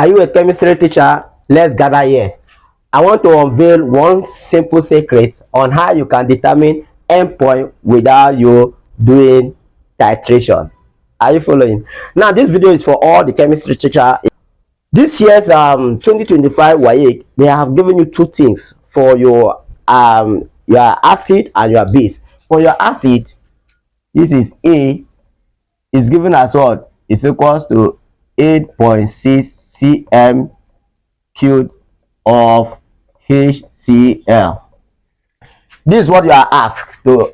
Are you a chemistry teacher? Let's gather here. I want to unveil one simple secret on how you can determine endpoint without you doing titration. Are you following? Now, this video is for all the chemistry teacher. This year's 2025 Waec, they have given you two things for your acid and your base. For your acid, this is A, is given as what? Is equals to 8.6 cm cubed of HCl. This is what you are asked to.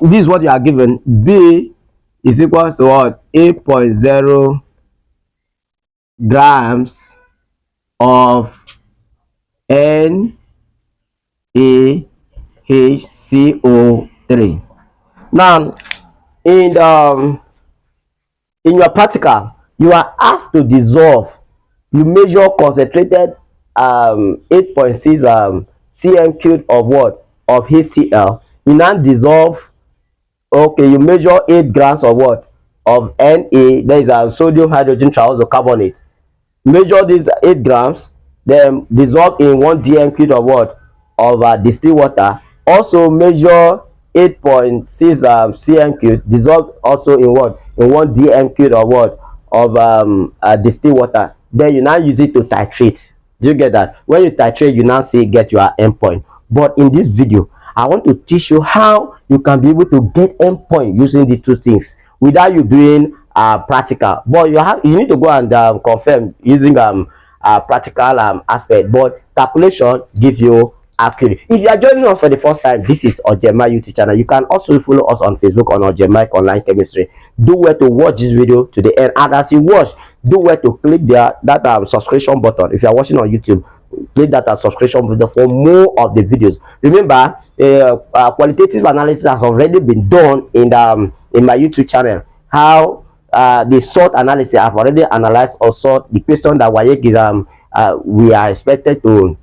This is what you are given. B is equals to what? 8.0 grams of NaHCO3. Now, in your practical, you are asked to dissolve. You measure concentrated 8.6 cm cubed of what? Of HCl. You now dissolve. Okay, you measure 8 grams of what? Of Na. There is a sodium hydrogen trioxocarbonate. Measure these 8 grams, then dissolve in 1 dm cubed of what? Of distilled water. Also measure 8.6 cm cubed, dissolve also in what? In 1 dm cubed of what? Of distilled water. Then you now use it to titrate. Do you get that? When you titrate, you now see get your endpoint. But in this video, I want to teach you how you can be able to get endpoint using the two things without you doing practical. But you need to go and confirm using practical aspect. But calculation gives you accurate. If you are joining us for the first time, this is Ojema YouTube channel. You can also follow us on Facebook on Ojema Online Chemistry. Do well to watch this video to the end, and as you watch, do well to click that subscription button. If you are watching on YouTube, click that subscription button for more of the videos. Remember, qualitative analysis has already been done in my YouTube channel. How the SWOT analysis, I've already analyzed or sort the question that Waec is we are expected to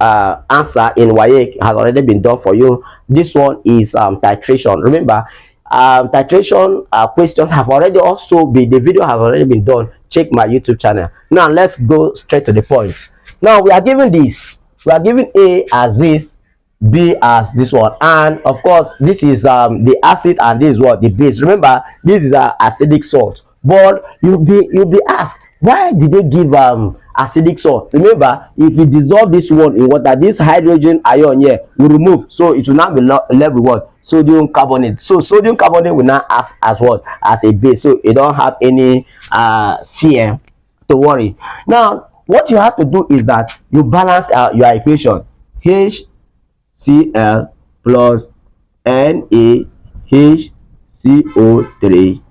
answer in Waec has already been done for you. This one is titration. Remember, titration questions have already also been, the video has already been done. Check my YouTube channel. Now let's go straight to the point. Now we are given this. We are given A as this, B as this one, and of course this is the acid, and this is what? The base. Remember, this is acidic salt. But you'll be asked, why did they give acidic salt? Remember, if you dissolve this one in water, this hydrogen ion here will remove, so it will not be left with what? Sodium carbonate. So sodium carbonate will now act as what? As a base. So you don't have any fear to worry. Now what you have to do is that you balance your equation. HCl plus NaHCO3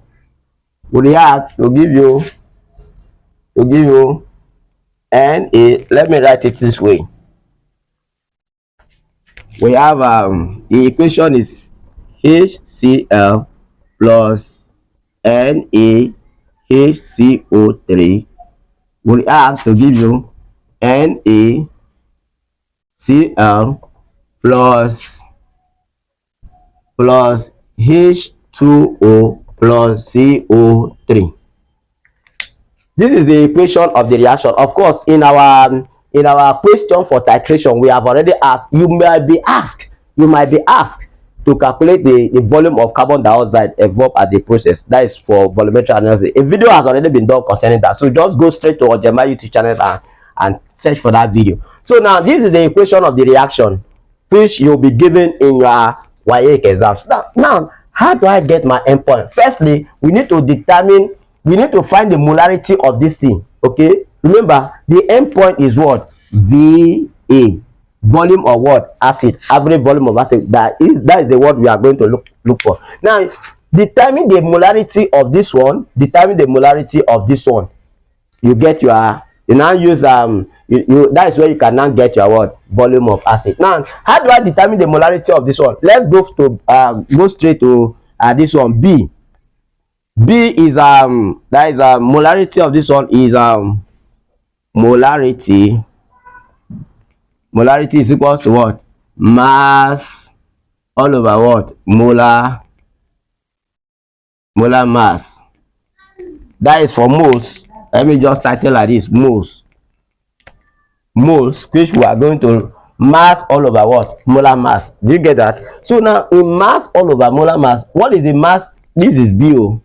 will react to give you Na. Let me write it this way. We have the equation is HCl plus NaHCO3 will react to give you NaCl plus H2O plus CO3. This is the equation of the reaction. Of course, in our question for titration, we have already asked. You might be asked to calculate the volume of carbon dioxide evolved as a process. That is for volumetric analysis. A video has already been done concerning that. So just go straight to our Ojema YouTube channel and search for that video. So now this is the equation of the reaction, which you'll be given in your Waec exams. Now, how do I get my endpoint? Firstly, we need to find the molarity of this thing. Okay, remember the endpoint is what? VA, volume of what? Acid, average volume of acid. That is the word we are going to look for. Now determine the molarity of this one, you get your, you now use that is where you can now get your what? Volume of acid. Now how do I determine the molarity of this one? Let's go to go straight to this one. B is that is molarity of this one is molarity is equals to what? Mass all over what? Molar mass. That is for moles. let me just title like this: moles. Moles, which we are going to mass all over what? Molar mass. Do you get that? So now in mass all over molar mass, what is the mass? This is BO.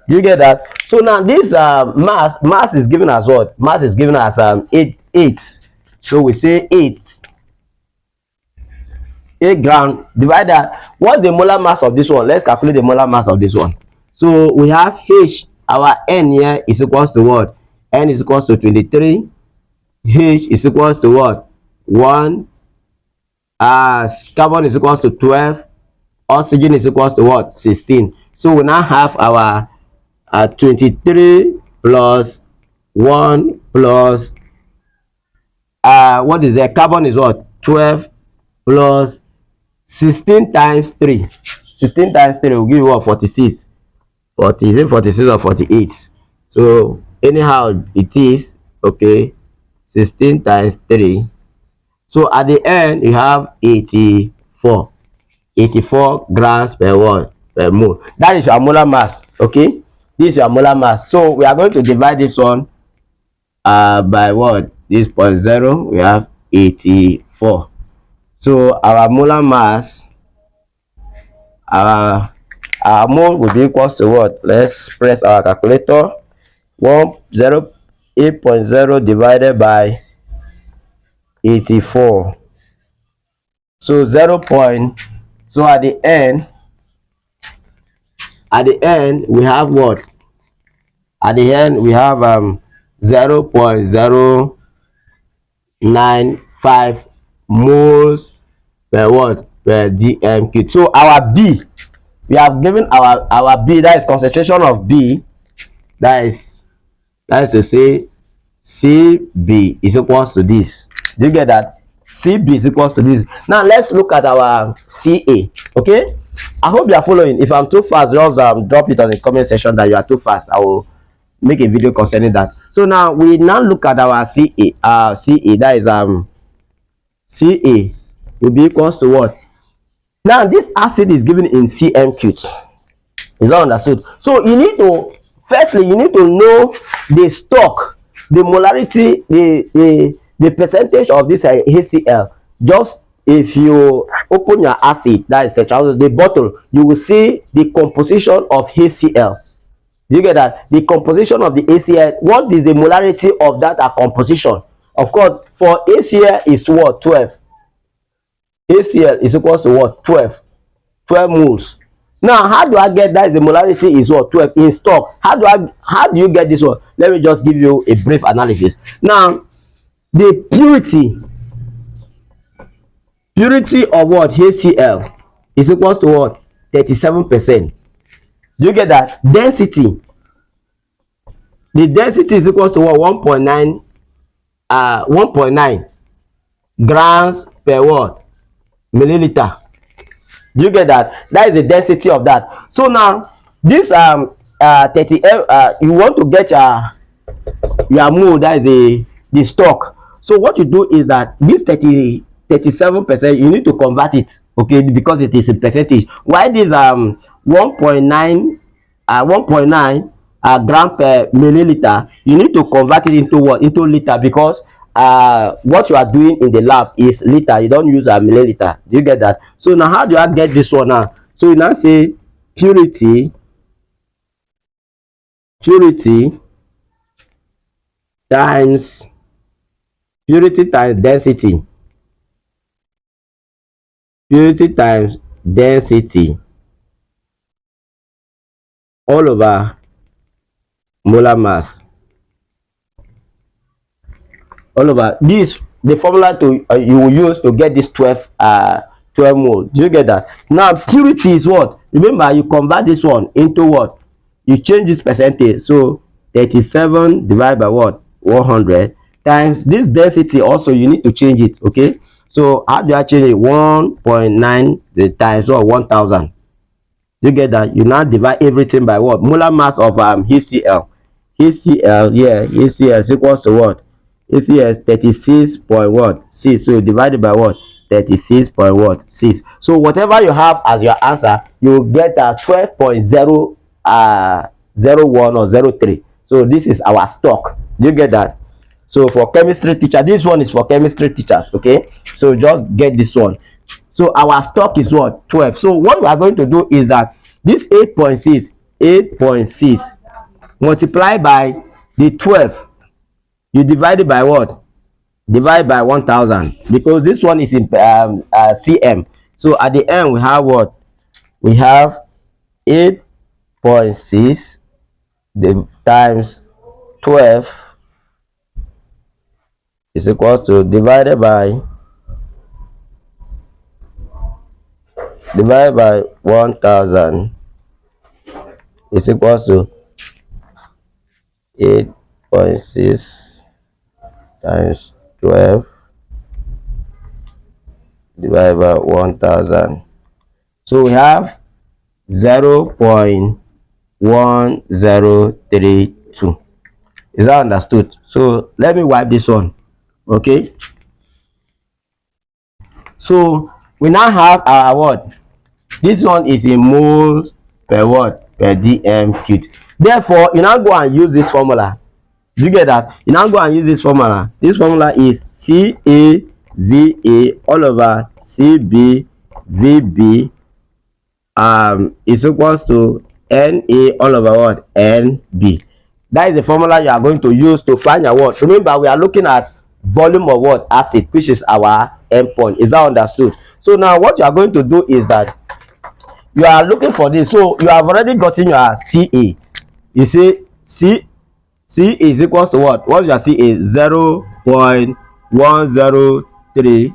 Do you get that? So now this mass is given as what? Mass is given as 8. So we say 8 gram divided. What's the molar mass of this one? Let's calculate the molar mass of this one. So we have H, our N here is equals to what? N is equals to 23. H is equals to what? 1. Carbon is equals to 12. Oxygen is equals to what? 16. So we now have our 23 plus 1 plus what is that? Carbon is what? 12 plus 16 times 3. 16 times 3 will give you what? 46. 40, is it 46 or 48? So anyhow it is, okay, 16 times 3. So at the end you have 84 grams per what? Per mole. That is your molar mass. Okay, this is your molar mass. So we are going to divide this one by what? This 0.0, we have 84. So our molar mass, our mole will be equals to what? Let's press our calculator. 8.0 divided by 84. So 0. So at the end we have what? At the end we have 0.095 moles per what? Per dm cube. So our B, we have given our B, that is concentration of B, that is to say CB is equals to this. Do you get that? CB is equals to this. Now let's look at our CA. Okay, I hope you are following. If I'm too fast, just drop it on the comment section that you are too fast. I will make a video concerning that. So now we now look at our CA. CA, that is CA will be equals to what? Now this acid is given in cm cubes. Is that understood? So you need to, firstly you need to know the stock, the molarity, the percentage of this HCl. Just if you open your acid, that is the bottle, you will see the composition of HCl. Do you get that? The composition of the HCl, what is the molarity of that composition? Of course, for HCl is what? 12. HCl is equals to what? 12 moles. Now how do I get that? The molarity is what? 12 in stock. How do you get this one? Let me just give you a brief analysis. Now the purity of what? HCl is equals to what? 37%. Do you get that? Density, the density is equals to what? 1.9 grams per what? Milliliter. Do you get that? That is the density of that. So now this 30 you want to get your mole, that is the stock. So what you do is that this 37%, you need to convert it, okay, because it is a percentage. Why this 1.9 gram per milliliter, you need to convert it into what? Into liter, because what you are doing in the lab is liter, you don't use a milliliter. Do you get that? So now how do I get this one now? So you now say purity times density. Purity times density all over molar mass. All over this, the formula to you will use to get this 12 mole. Do you get that? Now purity is what? Remember, you convert this one into what? You change this percentage. So 37 divided by what? 100 times this density. Also you need to change it. Okay, so how do I change it? 1.9 the times what? 1000. You get that? You now divide everything by what? Molar mass of HCl. HCl, yeah, HCl is equals to what? HCl is 36.6. So divided by what? 36.6. So whatever you have as your answer, you will get 12.001 or 03. So this is our stock. Do you get that? So for chemistry teacher, this one is for chemistry teachers. Okay, so just get this one. So our stock is what? 12. So what we are going to do is that this 8.6 multiplied by the 12, you divide it by what? Divide by 1000, because this one is in cm. So at the end we have what? We have 8.6 times 12 is equals to divided by 1000 is equals to 8.6 times 12 divided by 1000. So we have 0.1032. Is that understood? So let me wipe this one. Okay, so we now have our what? This one is in moles per what? Per dm cubed. Therefore you now go and use this formula. Do you get that? You now go and use this formula. This formula is CAVA all over CBVB is equals to NA all over what? NB. That is the formula you are going to use to find your what? Remember, we are looking at volume of what? Acid, which is our endpoint. Is that understood? So now what you are going to do is that you are looking for this. So you have already gotten your CA. You see C is equals to what? What's your CA? 0.103.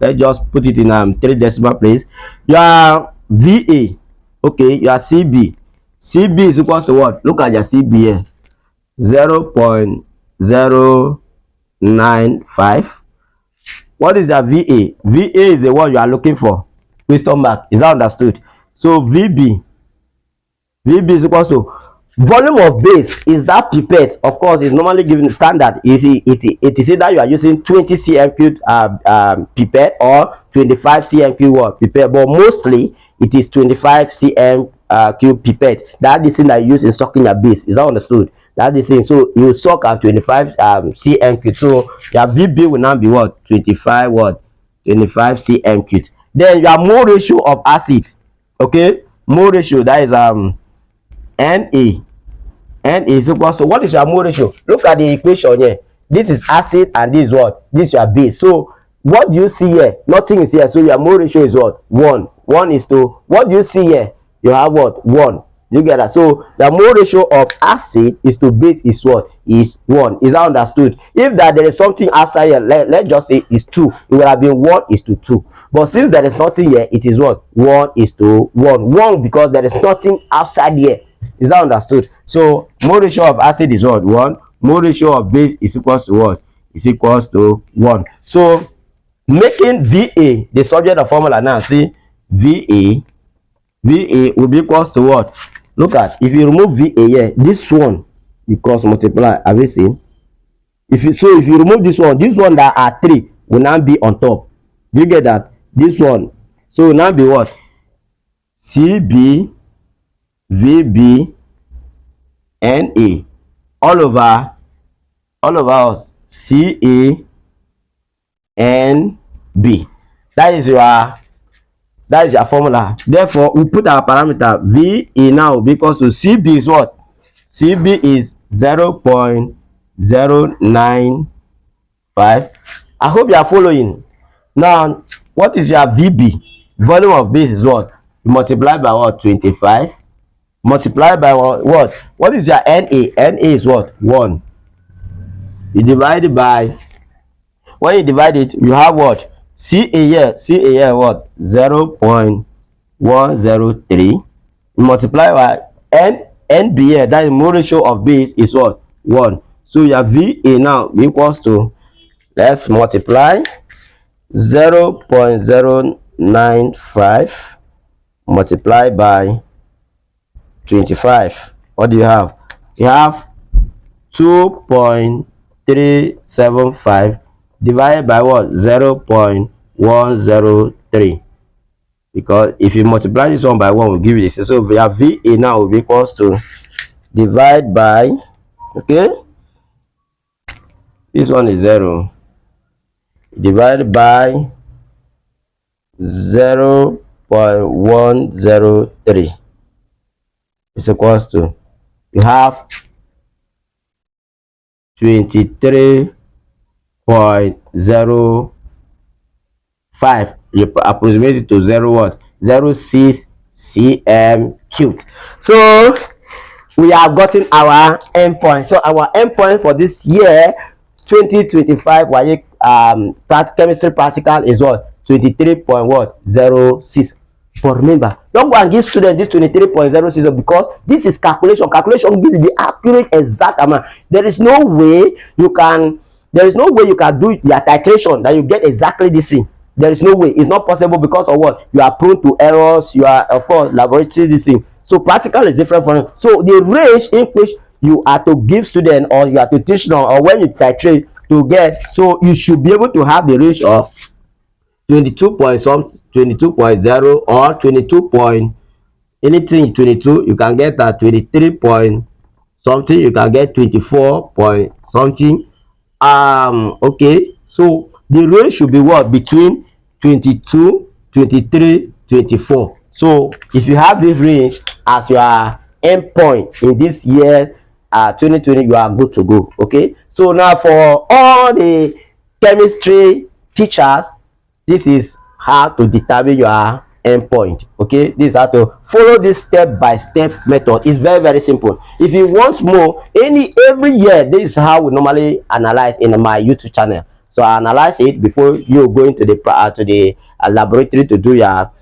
Let's just put it in 3 decimal place. Your VA, okay, your CB is equals to what? Look at your CB here, 0.095. What is your VA? VA is the one you are looking for. Question mark. Is that understood? So VB is equals to volume of base is that pipette. Of course, is normally given standard. It is either you are using 20 cm3 pipette or 25 cm3 pipette, but mostly it is 25 cm3 pipette. That is the thing that you use in sucking your base. Is that understood? That is it. So you suck at 25 cm3. So your VB will now be what? 25 what? 25 cm3. Then your mole ratio of acid. Okay, mole ratio, that is Na is equals to, what is your mole ratio? Look at the equation here. This is acid and this is what? This is your base. So what do you see here? Nothing is here. So your mole ratio is what? 1 is to, what do you see here? You have what? 1. You get that? So the mole ratio of acid is to base is what? Is 1. Is that understood? If that there is something outside here, let's just say is 2, it would have been 1 is to 2. But since there is nothing here, it is what? 1 is to 1. 1 because there is nothing outside here. Is that understood? So mole ratio of acid is what? 1. Mole ratio of base is equals to what? Is equals to 1. So making VA the subject of formula now. See, VA will be equals to what? Look at, if you remove VA here, this one because multiply. Have you seen? If you remove this one that are 3 will now be on top. Do you get that? This one, so will now be what? CB VB NA all over us CA NB. That is your formula. Therefore we put our parameter VA now because to CB is what? CB is 0.095. I hope you are following. Now what is your VB? Volume of base is what? You multiply by what? 25. Multiply by what? What is your Na? Na is what? 1. You divide it by, when you divide it, you have what? Ca here what? 0.103. You multiply by Nb here, that is mole ratio of base is what? 1. So your Va now equals to, let's multiply 0.095 multiplied by 25. What do you have? You have 2.375 divided by what? 0.103. Because if you multiply this one by 1, will give you this. So we have Va now will be equals to divide by Okay, this one is 0 divided by 0.103 is equals to, you have 23.05. You approximate it to 0 what, 0.6 cm cubed. So we have gotten our endpoint. So our endpoint for this year 2025 Waec chemistry practical is what, 23.06. But remember, don't go and give students this 23.06 because this is calculation. Calculation gives the accurate exact amount. There is no way you can do your titration that you get exactly this thing. There is no way. It's not possible because of what? You are prone to errors. You are, of course, laboratory this thing. So practical is different from it. So the range in which you are to give student, or you are to teach them, or when you titrate to get, so you should be able to have the range of 22 point something, 22.0, or 22 point anything 22. You can get at 23 point something, you can get 24 point something. Okay, so the range should be what, between 22, 23, 24. So if you have this range as your endpoint in this year 2020, you are good to go. Okay, so now for all the chemistry teachers, this is how to determine your endpoint. Okay, this is how to follow this step by step method. It's very, very simple. If you want more, every year, this is how we normally analyze in my YouTube channel. So I analyze it before you go into the laboratory to do your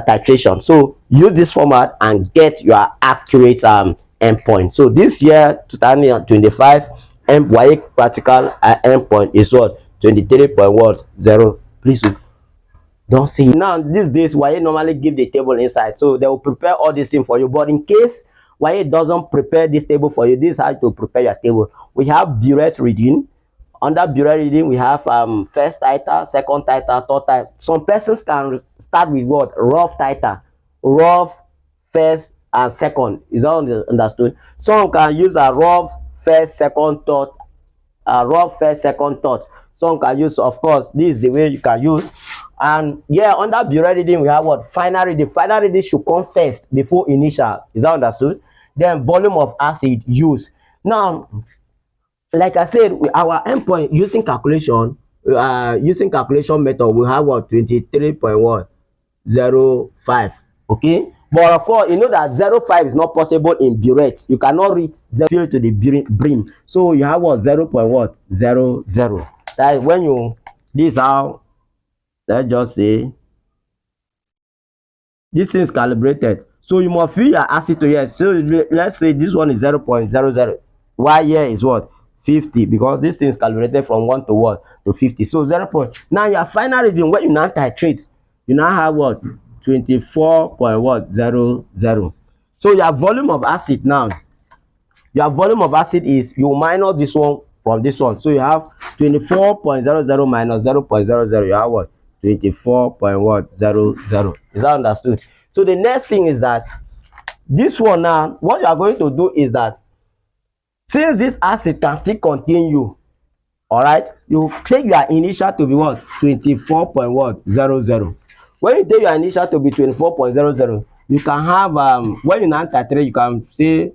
titration. So use this format and get your accurate endpoint. So this year 2025 Waec practical endpoint is what, 23.10. Please don't see now. These days Waec normally give the table inside, so they will prepare all this thing for you. But in case Waec doesn't prepare this table for you, this is how to prepare your table. We have burette reading. Under burette reading, we have first title, second title, third title. Some persons can start with what, rough title, rough first and second. Is that understood? Some can use a rough first, second, third, rough first, second, third. Some can use, of course, this is the way you can use. And yeah, under burette reading, we have what, final reading. Final reading should come first before initial. Is that understood? Then volume of acid used. Now, like I said, our endpoint using calculation method, we have what, 23.105. Okay, but of course you know that 0.5 is not possible in burette. You cannot reach the fill to the brim, so you have what, 0.00. That is when you, this is how, let's just say this thing is calibrated. So you must fill your acid to here. So let's say this one is 0.00. Why here is what, 50, because this thing is calibrated from 1 to what, to 50. So 0. Now your final reading, when you now titrate, you now have what, 24.00. So your volume of acid now, your volume of acid is, you minus this one from this one. So you have 24.00 minus 0.00. You have what, 24.00. Is that understood? So the next thing is that this one now, what you are going to do is that since this acid can still contain you, all right, you take your initial to be what, 24.00. When you take your initial to be 24.00, you can have when you now titrate, you can say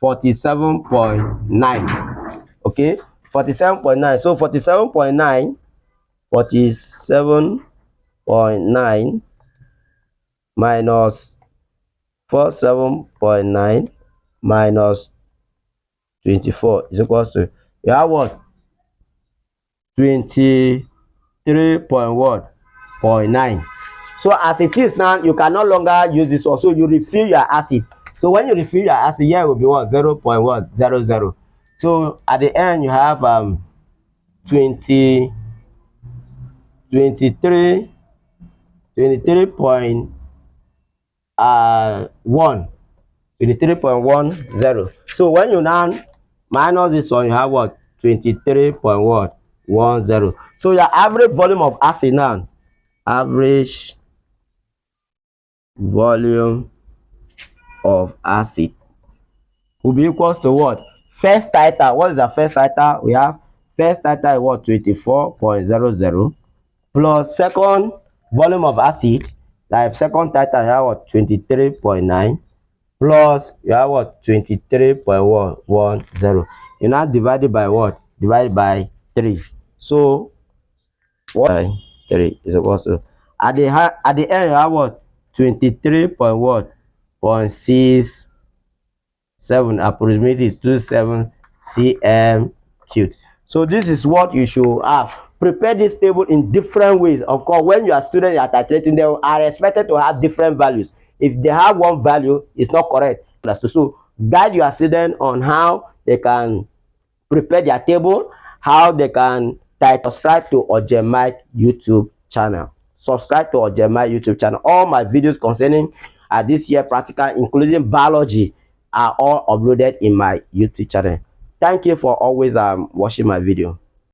47.9. okay, 47.9. So 47.9 minus 47.9 minus 24 is equals to, you have what, 23.9. So as it is now, you can no longer use this one, so you refill your acid. So when you refill your acid, here will be what, 0.00. So at the end you have 23 23.10. So when you now minus this one, you have what, 23.10. So your average volume of acid now, average volume of acid will be equals to what? First titer. What is the first titer? We have first titer is what? 24.00 plus second volume of acid. Like second titer, you have what? 23.9 plus you have what? 23.110. You now divide it by what? Divided by 3. So what by 3 is equal to at the end you have what? 23 point what? 0.67 approximately 27 cm cubed. So this is what you should have. Prepare this table in different ways. Of course, when you are student at titrating, they are expected to have different values. If they have one value, it's not correct. So guide your student on how they can prepare their table, how they can subscribe to Waec YouTube channel. Subscribe to Waec YouTube channel. All my videos concerning this year practical, including biology, are all uploaded in my YouTube channel. Thank you for always watching my video.